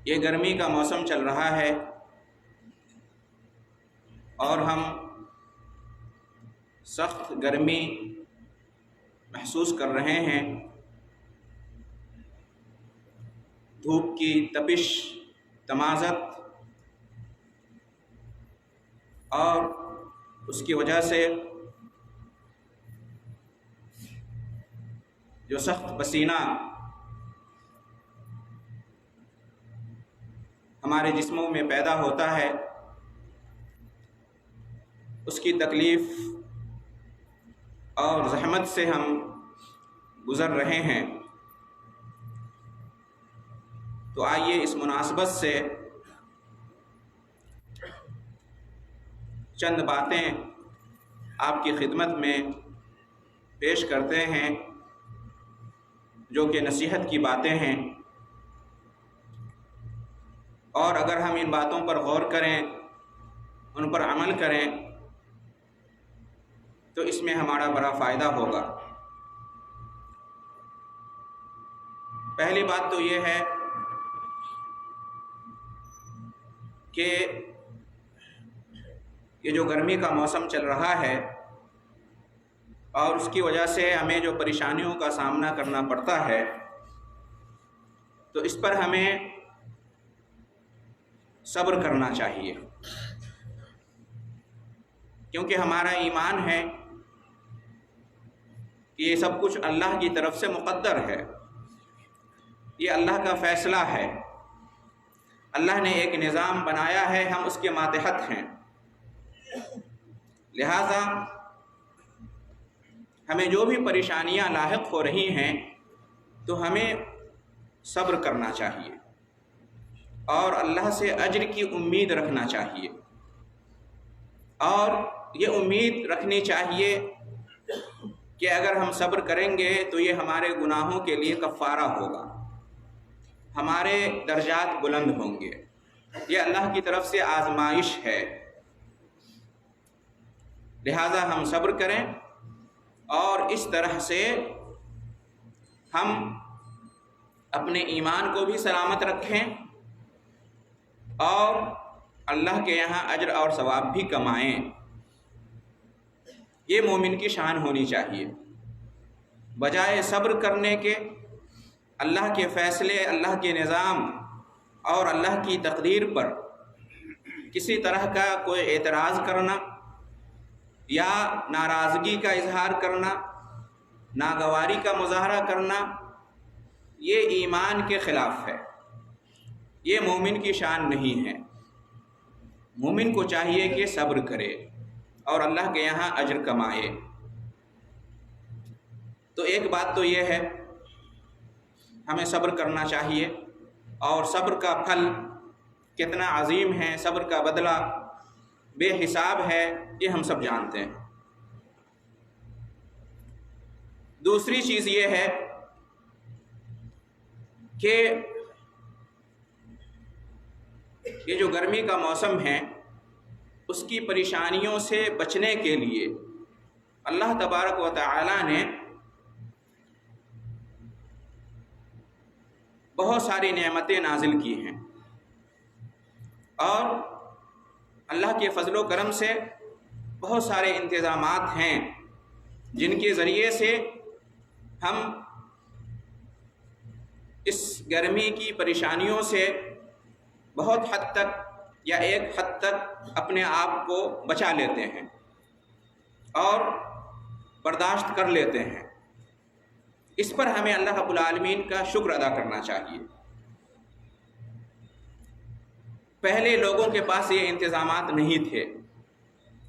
یہ گرمی کا موسم چل رہا ہے اور ہم سخت گرمی محسوس کر رہے ہیں۔ دھوپ کی تپش، تمازت اور اس کی وجہ سے جو سخت پسینہ ہمارے جسموں میں پیدا ہوتا ہے، اس کی تکلیف اور زحمت سے ہم گزر رہے ہیں۔ تو آئیے اس مناسبت سے چند باتیں آپ کی خدمت میں پیش کرتے ہیں جو کہ نصیحت کی باتیں ہیں، اور اگر ہم ان باتوں پر غور کریں، ان پر عمل کریں تو اس میں ہمارا بڑا فائدہ ہوگا۔ پہلی بات تو یہ ہے کہ یہ جو گرمی کا موسم چل رہا ہے اور اس کی وجہ سے ہمیں جو پریشانیوں کا سامنا کرنا پڑتا ہے، تو اس پر ہمیں صبر کرنا چاہیے، کیونکہ ہمارا ایمان ہے کہ یہ سب کچھ اللہ کی طرف سے مقدر ہے، یہ اللہ کا فیصلہ ہے، اللہ نے ایک نظام بنایا ہے، ہم اس کے ماتحت ہیں۔ لہذا ہمیں جو بھی پریشانیاں لاحق ہو رہی ہیں تو ہمیں صبر کرنا چاہیے اور اللہ سے اجر کی امید رکھنا چاہیے، اور یہ امید رکھنی چاہیے کہ اگر ہم صبر کریں گے تو یہ ہمارے گناہوں کے لیے کفارہ ہوگا، ہمارے درجات بلند ہوں گے، یہ اللہ کی طرف سے آزمائش ہے۔ لہذا ہم صبر کریں اور اس طرح سے ہم اپنے ایمان کو بھی سلامت رکھیں اور اللہ کے یہاں اجر اور ثواب بھی کمائیں۔ یہ مومن کی شان ہونی چاہیے، بجائے صبر کرنے کے اللہ کے فیصلے، اللہ کے نظام اور اللہ کی تقدیر پر کسی طرح کا کوئی اعتراض کرنا یا ناراضگی کا اظہار کرنا، ناگواری کا مظاہرہ کرنا، یہ ایمان کے خلاف ہے، یہ مومن کی شان نہیں ہے۔ مومن کو چاہیے کہ صبر کرے اور اللہ کے یہاں اجر کمائے۔ تو ایک بات تو یہ ہے، ہمیں صبر کرنا چاہیے، اور صبر کا پھل کتنا عظیم ہے، صبر کا بدلہ بے حساب ہے، یہ ہم سب جانتے ہیں۔ دوسری چیز یہ ہے کہ یہ جو گرمی کا موسم ہے اس کی پریشانیوں سے بچنے کے لیے اللہ تبارک و تعالی نے بہت ساری نعمتیں نازل کی ہیں، اور اللہ کے فضل و کرم سے بہت سارے انتظامات ہیں جن کے ذریعے سے ہم اس گرمی کی پریشانیوں سے بہت حد تک یا ایک حد تک اپنے آپ کو بچا لیتے ہیں اور برداشت کر لیتے ہیں۔ اس پر ہمیں اللہ رب العالمین کا شکر ادا کرنا چاہیے۔ پہلے لوگوں کے پاس یہ انتظامات نہیں تھے،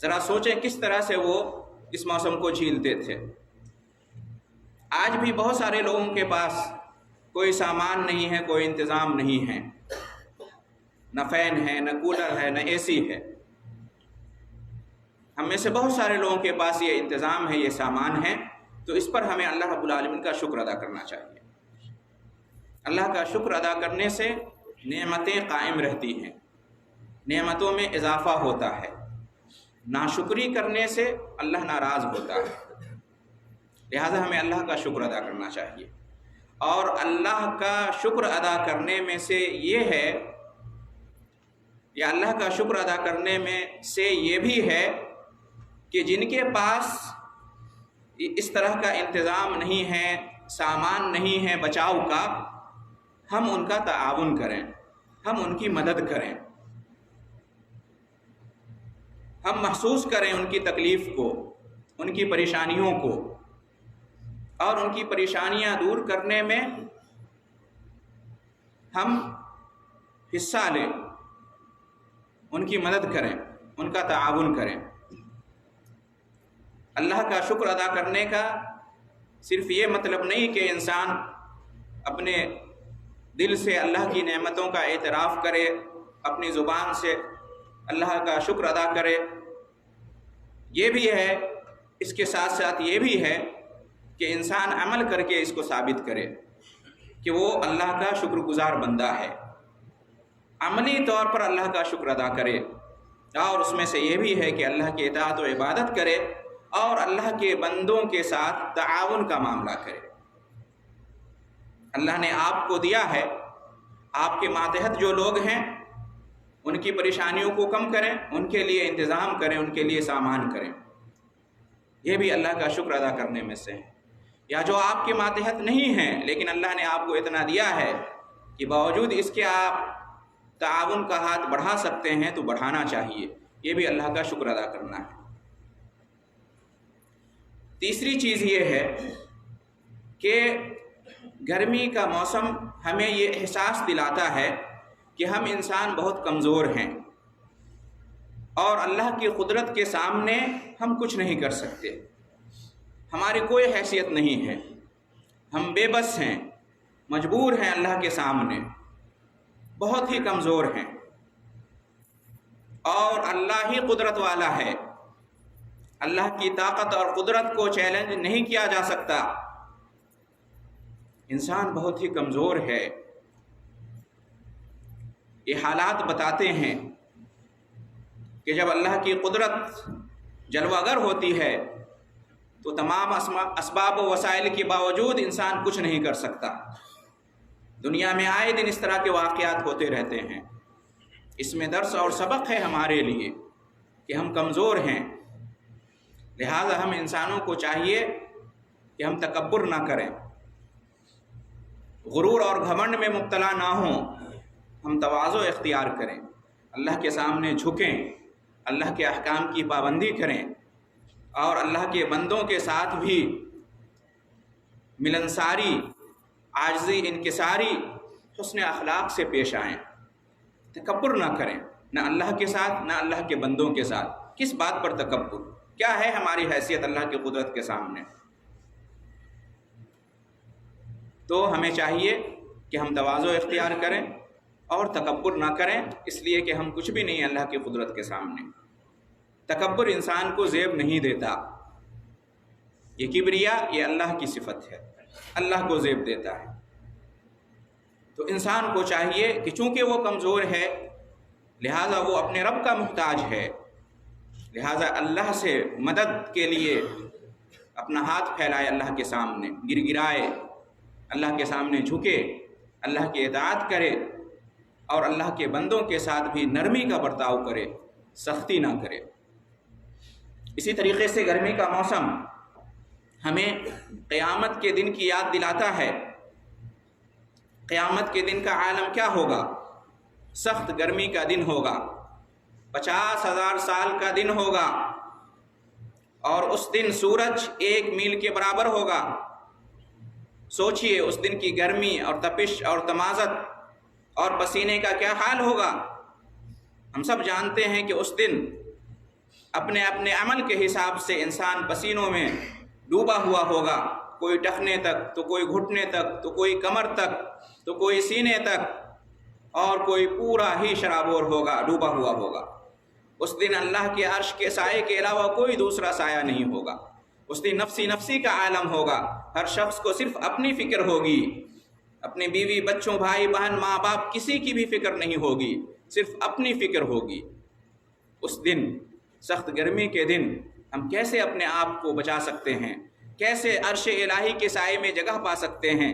ذرا سوچیں کس طرح سے وہ اس موسم کو جھیلتے تھے۔ آج بھی بہت سارے لوگوں کے پاس کوئی سامان نہیں ہے، کوئی انتظام نہیں ہے، نہ فین ہے، نہ کولر ہے، نہ اے سی ہے۔ ہم میں سے بہت سارے لوگوں کے پاس یہ انتظام ہے، یہ سامان ہے، تو اس پر ہمیں اللہ رب العالمین کا شکر ادا کرنا چاہیے۔ اللہ کا شکر ادا کرنے سے نعمتیں قائم رہتی ہیں، نعمتوں میں اضافہ ہوتا ہے۔ ناشکری کرنے سے اللہ ناراض ہوتا ہے، لہذا ہمیں اللہ کا شکر ادا کرنا چاہیے۔ اور اللہ کا شکر ادا کرنے میں سے یہ ہے، یا اللہ کا شکر ادا کرنے میں سے یہ بھی ہے کہ جن کے پاس اس طرح کا انتظام نہیں ہے، سامان نہیں ہے بچاؤ کا، ہم ان کا تعاون کریں، ہم ان کی مدد کریں، ہم محسوس کریں ان کی تکلیف کو، ان کی پریشانیوں کو، اور ان کی پریشانیاں دور کرنے میں ہم حصہ لیں، ان کی مدد کریں، ان کا تعاون کریں۔ اللہ کا شکر ادا کرنے کا صرف یہ مطلب نہیں کہ انسان اپنے دل سے اللہ کی نعمتوں کا اعتراف کرے، اپنی زبان سے اللہ کا شکر ادا کرے، یہ بھی ہے، اس کے ساتھ ساتھ یہ بھی ہے کہ انسان عمل کر کے اس کو ثابت کرے کہ وہ اللہ کا شکر گزار بندہ ہے، عملی طور پر اللہ کا شکر ادا کرے، اور اس میں سے یہ بھی ہے کہ اللہ کی اطاعت و عبادت کرے اور اللہ کے بندوں کے ساتھ تعاون کا معاملہ کرے۔ اللہ نے آپ کو دیا ہے، آپ کے ماتحت جو لوگ ہیں ان کی پریشانیوں کو کم کریں، ان کے لیے انتظام کریں، ان کے لیے سامان کریں، یہ بھی اللہ کا شکر ادا کرنے میں سے ہے۔ یا جو آپ کے ماتحت نہیں ہیں لیکن اللہ نے آپ کو اتنا دیا ہے کہ باوجود اس کے آپ تعاون کا ہاتھ بڑھا سکتے ہیں تو بڑھانا چاہیے، یہ بھی اللہ کا شکر ادا کرنا ہے۔ تیسری چیز یہ ہے کہ گرمی کا موسم ہمیں یہ احساس دلاتا ہے کہ ہم انسان بہت کمزور ہیں اور اللہ کی قدرت کے سامنے ہم کچھ نہیں کر سکتے، ہماری کوئی حیثیت نہیں ہے، ہم بے بس ہیں، مجبور ہیں اللہ کے سامنے، بہت ہی کمزور ہیں، اور اللہ ہی قدرت والا ہے، اللہ کی طاقت اور قدرت کو چیلنج نہیں کیا جا سکتا، انسان بہت ہی کمزور ہے۔ یہ حالات بتاتے ہیں کہ جب اللہ کی قدرت جلوہ گر ہوتی ہے تو تمام اسباب و وسائل کے باوجود انسان کچھ نہیں کر سکتا۔ دنیا میں آئے دن اس طرح کے واقعات ہوتے رہتے ہیں، اس میں درس اور سبق ہے ہمارے لیے کہ ہم کمزور ہیں، لہذا ہم انسانوں کو چاہیے کہ ہم تکبر نہ کریں، غرور اور گھمنڈ میں مبتلا نہ ہوں، ہم تواضع اختیار کریں، اللہ کے سامنے جھکیں، اللہ کے احکام کی پابندی کریں، اور اللہ کے بندوں کے ساتھ بھی ملنساری، عاجزی، انکساری، حسن اخلاق سے پیش آئیں، تکبر نہ کریں، نہ اللہ کے ساتھ نہ اللہ کے بندوں کے ساتھ۔ کس بات پر تکبر؟ کیا ہے ہماری حیثیت اللہ کی قدرت کے سامنے؟ تو ہمیں چاہیے کہ ہم تواضع اختیار کریں اور تکبر نہ کریں، اس لیے کہ ہم کچھ بھی نہیں اللہ کی قدرت کے سامنے۔ تکبر انسان کو زیب نہیں دیتا، یہ کبریا یہ اللہ کی صفت ہے، اللہ کو زیب دیتا ہے۔ تو انسان کو چاہیے کہ چونکہ وہ کمزور ہے لہذا وہ اپنے رب کا محتاج ہے، لہذا اللہ سے مدد کے لیے اپنا ہاتھ پھیلائے، اللہ کے سامنے گر گرائے، اللہ کے سامنے جھکے، اللہ کی اطاعت کرے، اور اللہ کے بندوں کے ساتھ بھی نرمی کا برتاؤ کرے، سختی نہ کرے۔ اسی طریقے سے گرمی کا موسم ہمیں قیامت کے دن کی یاد دلاتا ہے۔ قیامت کے دن کا عالم کیا ہوگا؟ سخت گرمی کا دن ہوگا، 50,000 سال کا دن ہوگا، اور اس دن سورج 1 میل کے برابر ہوگا۔ سوچئے اس دن کی گرمی اور تپش اور تمازت اور پسینے کا کیا حال ہوگا۔ ہم سب جانتے ہیں کہ اس دن اپنے اپنے عمل کے حساب سے انسان پسینوں میں ڈوبا ہوا ہوگا، کوئی ٹخنے تک، تو کوئی گھٹنے تک، تو کوئی کمر تک، تو کوئی سینے تک، اور کوئی پورا ہی شرابور ہوگا، ڈوبا ہوا ہوگا۔ اس دن اللہ کے عرش کے سائے کے علاوہ کوئی دوسرا سایہ نہیں ہوگا۔ اس دن نفسی نفسی کا عالم ہوگا، ہر شخص کو صرف اپنی فکر ہوگی، اپنے بیوی بچوں بھائی بہن ماں باپ کسی کی بھی فکر نہیں ہوگی، صرف اپنی فکر ہوگی۔ اس دن سخت گرمی کے دن ہم کیسے اپنے آپ کو بچا سکتے ہیں، کیسے عرش الہی کے سائے میں جگہ پا سکتے ہیں،